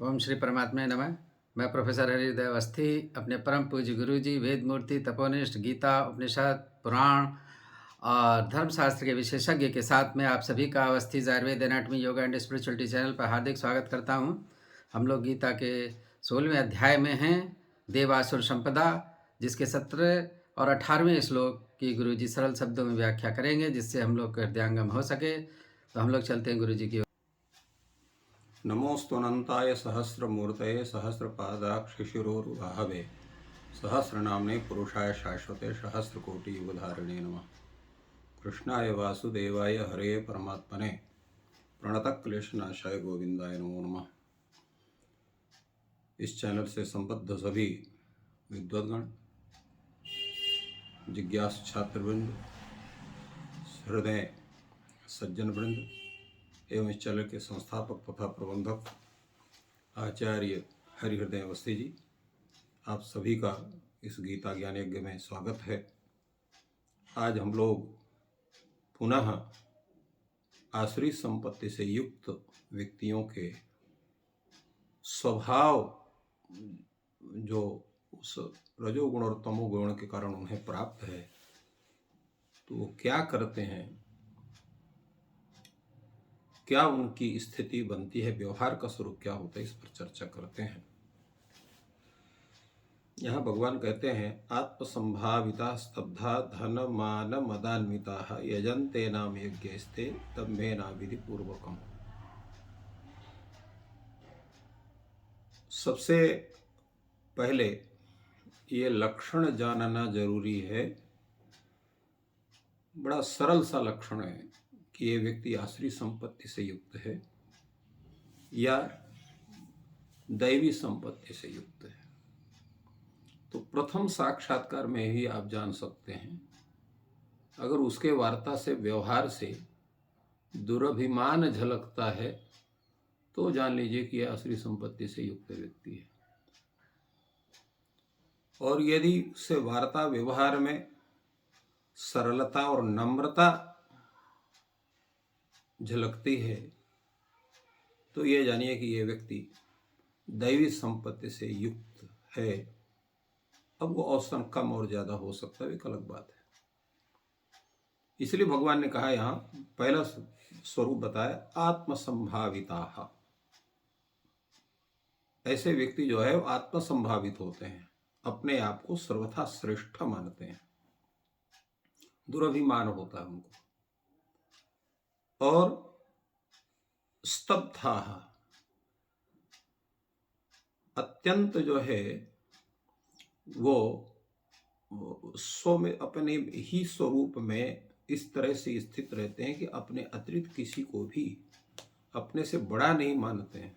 ओम श्री परमात्मा नमः। मैं प्रोफेसर हरिहृदय अवस्थी अपने परम पूज्य गुरु जी वेद मूर्ति तपोनिष्ठ गीता उपनिषद पुराण और धर्मशास्त्र के विशेषज्ञ के साथ में आप सभी का Awasthi Ayurveda anatomy yoga and spirituality channel पर हार्दिक स्वागत करता हूं। हम लोग गीता के 16वें अध्याय में हैं देवासुर संपदा, जिसके 17 और 18वें श्लोक की गुरु जी सरल शब्दों में व्याख्या करेंगे, जिससे हम लोग का हृदयंगम हो सके। तो हम लोग चलते हैं गुरु जी की। नमोस्तुनन्ताय सहस्रमूर्तये सहस्रपादाक्षिशिरोरुबाहवे सहस्रनाम्ने पुरुषाय शाश्वते सहस्रकोटियुगधारिणे नमः। कृष्णाय वासुदेवाय हरे परमात्मने प्रणतक्लेशनाशाय गोविंदाय नमो नमः। इस चैनल से संबद्ध सभी विद्वद्गण, जिज्ञासु छात्रवृंद, हृदय सज्जन वृंद एवं इस चैनल के संस्थापक तथा प्रबंधक आचार्य हरिहृदय अवस्थी जी, आप सभी का इस गीता ज्ञान यज्ञ में स्वागत है। आज हम लोग पुनः आश्रित संपत्ति से युक्त व्यक्तियों के स्वभाव, जो उस रजोगुण और तमोगुण के कारण उन्हें प्राप्त है, तो वो क्या करते हैं, क्या उनकी स्थिति बनती है, व्यवहार का स्वरूप क्या होता है, इस पर चर्चा करते हैं। यहाँ भगवान कहते हैं, आत्मसंभाविता स्तब्धा धन मान मदान्विता यजन्ते नाम यज्ञस्ते तम्भेना विधि पूर्वकम। सबसे पहले ये लक्षण जानना जरूरी है। बड़ा सरल सा लक्षण है कि ये व्यक्ति आश्रित संपत्ति से युक्त है या दैवी संपत्ति से युक्त है। तो प्रथम साक्षात्कार में ही आप जान सकते हैं। अगर उसके वार्ता से, व्यवहार से दुरभिमान झलकता है तो जान लीजिए कि यह आश्रित संपत्ति से युक्त व्यक्ति है। और यदि उससे वार्ता व्यवहार में सरलता और नम्रता झलकती है तो ये जानिए कि यह व्यक्ति दैवी संपत्ति से युक्त है। अब वो औसतन कम और ज्यादा हो सकता है, एक अलग बात है। इसलिए भगवान ने कहा, यहां पहला स्वरूप बताया, आत्मसंभाविता। ऐसे व्यक्ति जो है वो आत्मसंभावित होते हैं, अपने आप को सर्वथा श्रेष्ठ मानते हैं, दुरभिमान होता है उनको। और स्तब्धा, अत्यंत जो है वो स्व में, अपने ही स्वरूप में इस तरह से स्थित रहते हैं कि अपने अतिरिक्त किसी को भी अपने से बड़ा नहीं मानते हैं।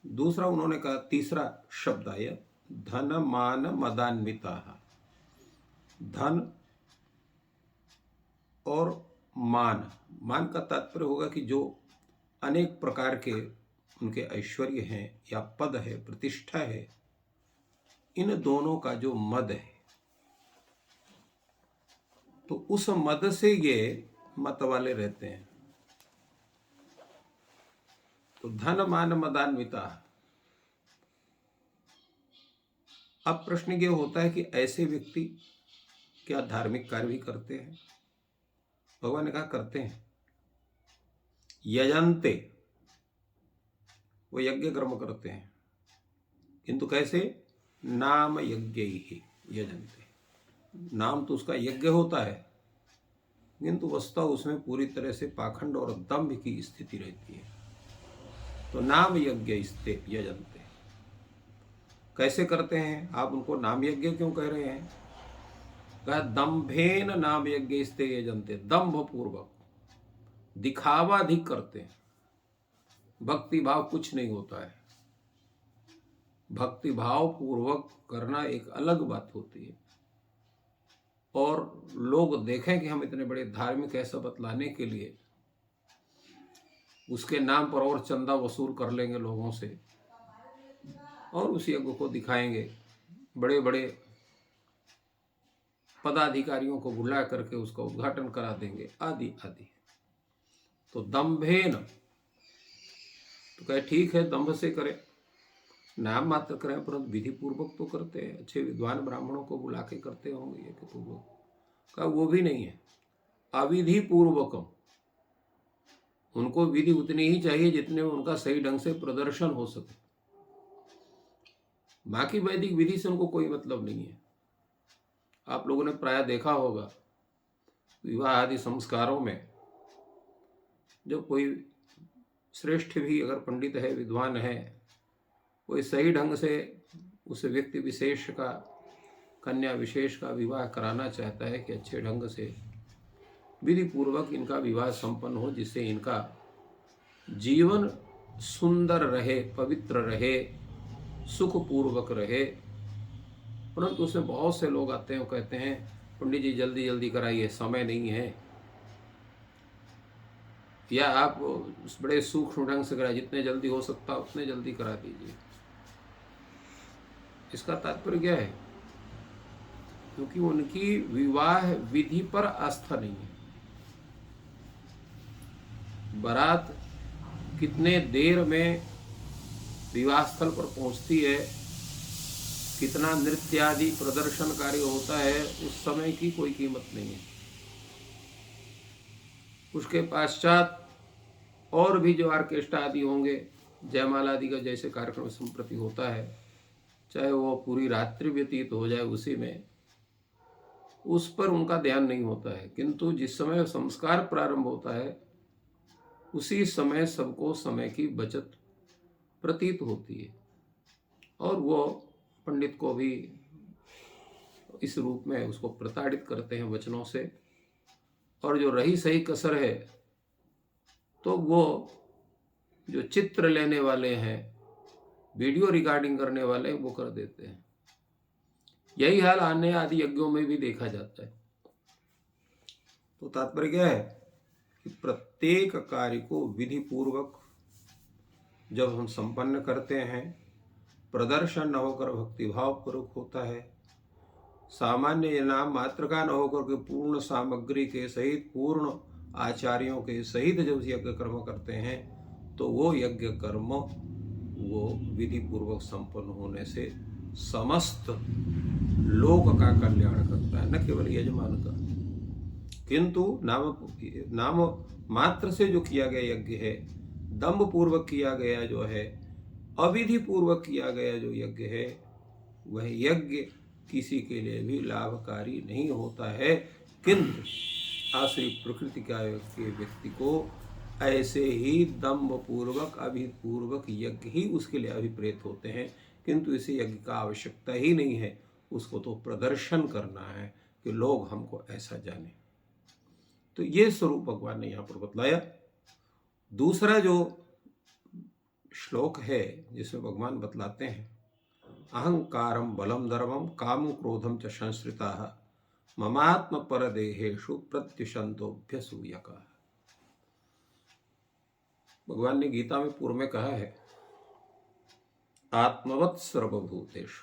दूसरा उन्होंने कहा, तीसरा शब्द आया, धन मान मदान्विता। धन और मान, मान का तात्पर्य होगा कि जो अनेक प्रकार के उनके ऐश्वर्य हैं या पद है, प्रतिष्ठा है, इन दोनों का जो मद है, तो उस मद से ये मत वाले रहते हैं। तो धन मान मदान्विता। अब प्रश्न ये होता है कि ऐसे व्यक्ति क्या धार्मिक कार्य भी करते हैं? भगवान ने कहा करते हैं। यजन्ते, वो यज्ञ कर्म करते हैं, किंतु कैसे? नाम यज्ञ ही यजन्ते। नाम तो उसका यज्ञ होता है, किंतु वस्तुतः उसमें पूरी तरह से पाखंड और दंभ की स्थिति रहती है। तो नाम यज्ञ स्ते यजन्ते। कैसे करते हैं? आप उनको नाम यज्ञ क्यों कह रहे हैं? कहा, दंभेन नाम यज्ञ स्ते यजन्ते। दंभ पूर्वक, दिखावा अधिक करते हैं। भक्ति भाव कुछ नहीं होता है। भक्ति भाव पूर्वक करना एक अलग बात होती है। और लोग देखें कि हम इतने बड़े धार्मिक ऐसा बतलाने के लिए उसके नाम पर और चंदा वसूल कर लेंगे लोगों से और उस यज्ञ को दिखाएंगे, बड़े बड़े पदाधिकारियों को बुला करके उसका उद्घाटन करा देंगे, आदि आदि। तो दंभेन, तो तो कहे ठीक है, दंभ से करें, नाम मात्र करें, परंतु विधि पूर्वक तो करते हैं, अच्छे विद्वान ब्राह्मणों को बुला के करते होंगे यज्ञ पूर्वक। का वो भी नहीं है, अविधि पूर्वकम। उनको विधि उतनी ही चाहिए जितने में उनका सही ढंग से प्रदर्शन हो सके, बाकी वैदिक विधि से उनको कोई मतलब नहीं है। आप लोगों ने प्राय देखा होगा विवाह आदि संस्कारों में, जब कोई श्रेष्ठ भी अगर पंडित है, विद्वान है, कोई सही ढंग से उस व्यक्ति विशेष का, कन्या विशेष का विवाह कराना चाहता है कि अच्छे ढंग से विधि पूर्वक इनका विवाह संपन्न हो, जिससे इनका जीवन सुंदर रहे, पवित्र रहे, सुखपूर्वक रहे। परंतु उसमें बहुत से लोग आते हैं और कहते हैं पंडित जी जल्दी जल्दी कराइए, समय नहीं है, या आप बड़े सूक्ष्म ढंग से कराइए, जितने जल्दी हो सकता उतने जल्दी करा दीजिए। इसका तात्पर्य क्या है? क्योंकि उनकी विवाह विधि पर आस्था नहीं है। बारात कितने देर में विवाह स्थल पर पहुंचती है, कितना नृत्य आदि प्रदर्शन कार्य होता है, उस समय की कोई कीमत नहीं है। उसके पश्चात और भी जो ऑर्केस्ट्रा आदि होंगे, जयमाला आदि का जैसे कार्यक्रम संप्रति होता है, चाहे वो पूरी रात्रि व्यतीत हो जाए उसी में, उस पर उनका ध्यान नहीं होता है। किंतु जिस समय संस्कार प्रारंभ होता है उसी समय सबको समय की बचत प्रतीत होती है, और वो पंडित को भी इस रूप में उसको प्रताड़ित करते हैं वचनों से। और जो रही सही कसर है तो वो जो चित्र लेने वाले हैं, वीडियो रिकॉर्डिंग करने वाले हैं, वो कर देते हैं। यही हाल अन्य आदि यज्ञों में भी देखा जाता है। तो तात्पर्य क्या है कि प्रत्येक कार्य को विधि पूर्वक जब हम संपन्न करते हैं, प्रदर्शन न होकर भक्तिभाव पूर्वक होता है, सामान्य नाम मात्र का न होकर के पूर्ण सामग्री के सहित, पूर्ण आचार्यों के सहित जब यज्ञ कर्म करते हैं, तो वो यज्ञ कर्म वो विधि पूर्वक संपन्न होने से समस्त लोक का कल्याण करता है, न केवल यजमान का। किंतु नाम मात्र से जो किया गया यज्ञ है, दंभ पूर्वक किया गया जो है, अविधि पूर्वक किया गया जो यज्ञ है, वह यज्ञ किसी के लिए भी लाभकारी नहीं होता है। किंतु आश्रित प्रकृति का व्यक्ति को ऐसे ही दंभ पूर्वक, अविधि पूर्वक यज्ञ ही उसके लिए अभिप्रेत होते हैं। किंतु इसे यज्ञ का आवश्यकता ही नहीं है, उसको तो प्रदर्शन करना है कि लोग हमको ऐसा जाने। तो ये स्वरूप भगवान ने यहाँ पर बतलाया। दूसरा जो श्लोक है जिसमें भगवान बतलाते हैं, अहंकारम बलम धर्मम काम क्रोधम च संश्रिताः ममात्म परदेहेषु प्रत्युषन्तोऽभ्यसूयकाः। भगवान ने गीता में पूर्व में कहा है, आत्मवत् सर्वभूतेषु,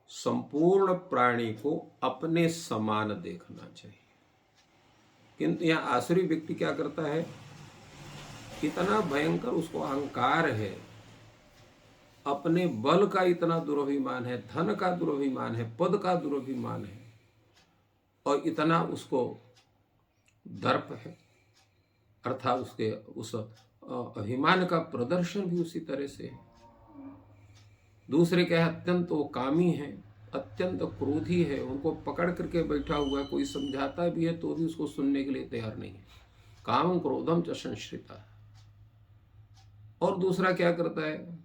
संपूर्ण प्राणी को अपने समान देखना चाहिए। किंतु यहाँ आसुरी व्यक्ति क्या करता है, इतना भयंकर उसको अहंकार है, अपने बल का इतना दुर्भिमान है, धन का दुर्भिमान है, पद का दुर्भिमान है, और इतना उसको दर्प है, अर्थात उसके उस अभिमान का प्रदर्शन भी उसी तरह से है। दूसरे क्या है, अत्यंत वो कामी है, अत्यंत क्रोधी है, उनको पकड़ करके बैठा हुआ है, कोई समझाता भी है तो भी उसको सुनने के लिए तैयार नहीं है। काम क्रोधम च संश्रिता। और दूसरा क्या करता है,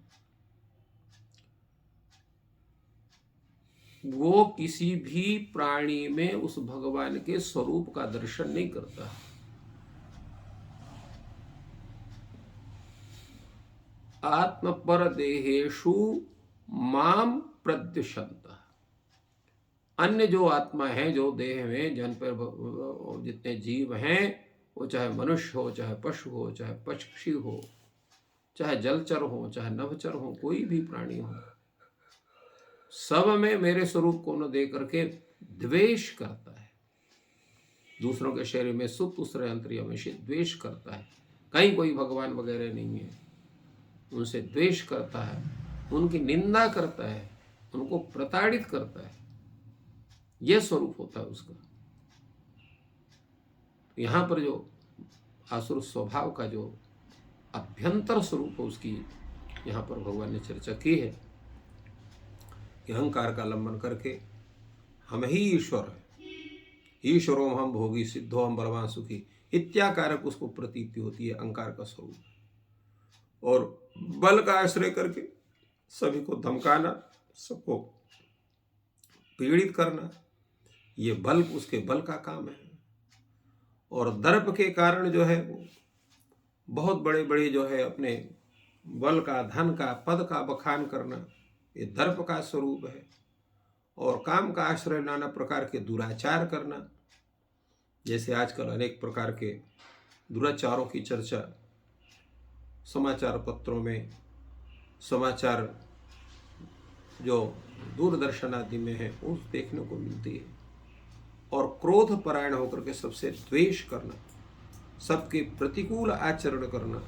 वो किसी भी प्राणी में उस भगवान के स्वरूप का दर्शन नहीं करता। आत्म पर देहेषु माम प्रद्युषंत। अन्य जो आत्मा है, जो देह में जन पर जितने जीव हैं, वो चाहे मनुष्य हो, चाहे पशु हो, चाहे पक्षी हो, चाहे जलचर हो, चाहे नभचर हो, कोई भी प्राणी हो, सब में मेरे स्वरूप को न दे करके द्वेष करता है। दूसरों के शरीर में सुप्त दूसरे अंतर्यामी से द्वेष करता है। कहीं कोई भगवान वगैरह नहीं है। उनसे द्वेष करता है, उनकी निंदा करता है, उनको प्रताड़ित करता है, यह स्वरूप होता है उसका। यहाँ पर जो आसुर स्वभाव का जो अभ्यंतर स्वरूप है उसकी यहाँ पर भगवान ने चर्चा की है कि अहंकार का लंबन करके हम ही ईश्वर है, ईश्वरो हम भोगी सिद्धो हम बलवान सुखी इत्याकारक उसको प्रतीति होती है अहंकार का स्वरूप। और बल का आश्रय करके सभी को धमकाना, सबको पीड़ित करना, ये बल उसके बल का काम है। और दर्प के कारण जो है वो बहुत बड़े बड़े जो है अपने बल का, धन का, पद का बखान करना, ये दर्प का स्वरूप है। और काम का आश्रय नाना प्रकार के दुराचार करना, जैसे आजकल अनेक प्रकार के दुराचारों की चर्चा समाचार पत्रों में, समाचार जो दूरदर्शन आदि में है उस देखने को मिलती है। और क्रोध परायण होकर के सबसे द्वेष करना, सबके प्रतिकूल आचरण करना,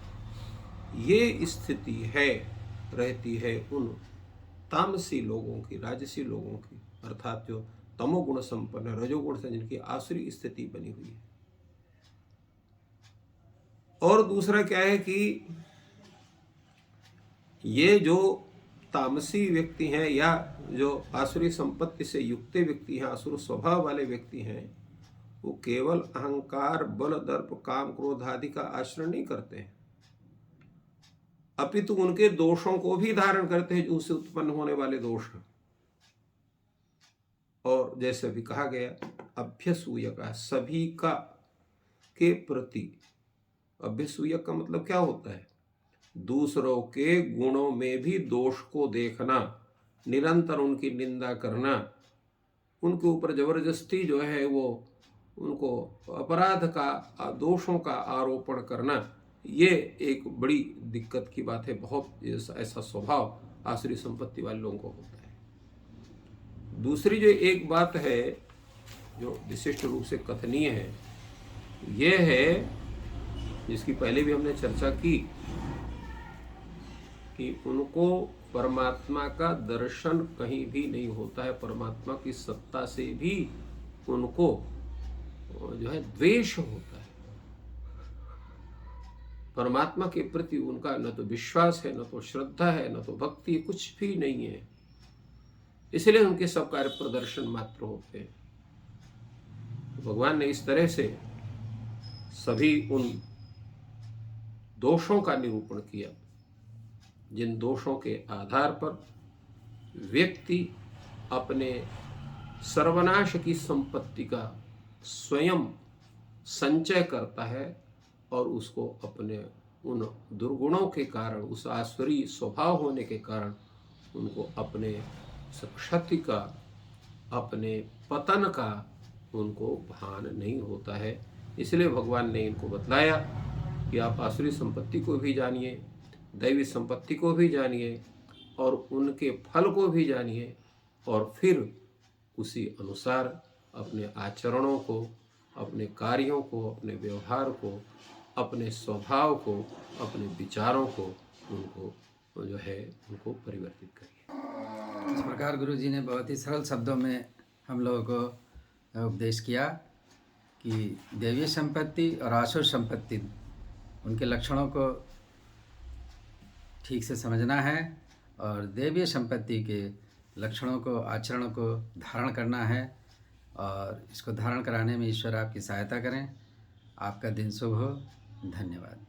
ये स्थिति है रहती है उन तामसी लोगों की, राजसी लोगों की, अर्थात जो तमोगुण संपन्न, रजोगुण से जिनकी आसुरी स्थिति बनी हुई है। और दूसरा क्या है कि ये जो तामसी व्यक्ति हैं या जो आसुरी संपत्ति से युक्त व्यक्ति हैं, आसुर स्वभाव वाले व्यक्ति हैं, वो केवल अहंकार, बल, दर्प, काम, क्रोध आदि का आश्रय नहीं करते हैं, अपितु उनके दोषों को भी धारण करते हैं जो उससे उत्पन्न होने वाले दोष हैं। और जैसे अभी कहा गया अभ्यसूयक, सभी का के प्रति, अभ्यसूयक का मतलब क्या होता है? दूसरों के गुणों में भी दोष को देखना, निरंतर उनकी निंदा करना, उनके ऊपर जबरदस्ती जो है वो उनको अपराध का, दोषों का आरोपण करना, ये एक बड़ी दिक्कत की बात है। बहुत ऐसा स्वभाव आसुरी संपत्ति वाले लोगों को होता है। दूसरी जो एक बात है जो विशिष्ट रूप से कथनीय है, ये है जिसकी पहले भी हमने चर्चा की कि उनको परमात्मा का दर्शन कहीं भी नहीं होता है, परमात्मा की सत्ता से भी उनको जो है द्वेष होता है। परमात्मा के प्रति उनका न तो विश्वास है, न तो श्रद्धा है, न तो भक्ति, कुछ भी नहीं है। इसलिए उनके सब कार्य प्रदर्शन मात्र होते हैं। तो भगवान ने इस तरह से सभी उन दोषों का निरूपण किया जिन दोषों के आधार पर व्यक्ति अपने सर्वनाश की संपत्ति का स्वयं संचय करता है और उसको अपने उन दुर्गुणों के कारण, उस आसुरी स्वभाव होने के कारण उनको अपने क्षति का, अपने पतन का उनको भान नहीं होता है। इसलिए भगवान ने इनको बतलाया कि आप आसुरी संपत्ति को भी जानिए, दैवी संपत्ति को भी जानिए और उनके फल को भी जानिए, और फिर उसी अनुसार अपने आचरणों को, अपने कार्यों को, अपने व्यवहार को, अपने स्वभाव को, अपने विचारों को, उनको जो है उनको परिवर्तित करिए। इस प्रकार गुरु जी ने बहुत ही सरल शब्दों में हम लोगों को उपदेश किया कि दैवीय संपत्ति और आसुर संपत्ति, उनके लक्षणों को ठीक से समझना है और दैवीय संपत्ति के लक्षणों को, आचरणों को धारण करना है, और इसको धारण कराने में ईश्वर आपकी सहायता करें। आपका दिन शुभ हो। धन्यवाद।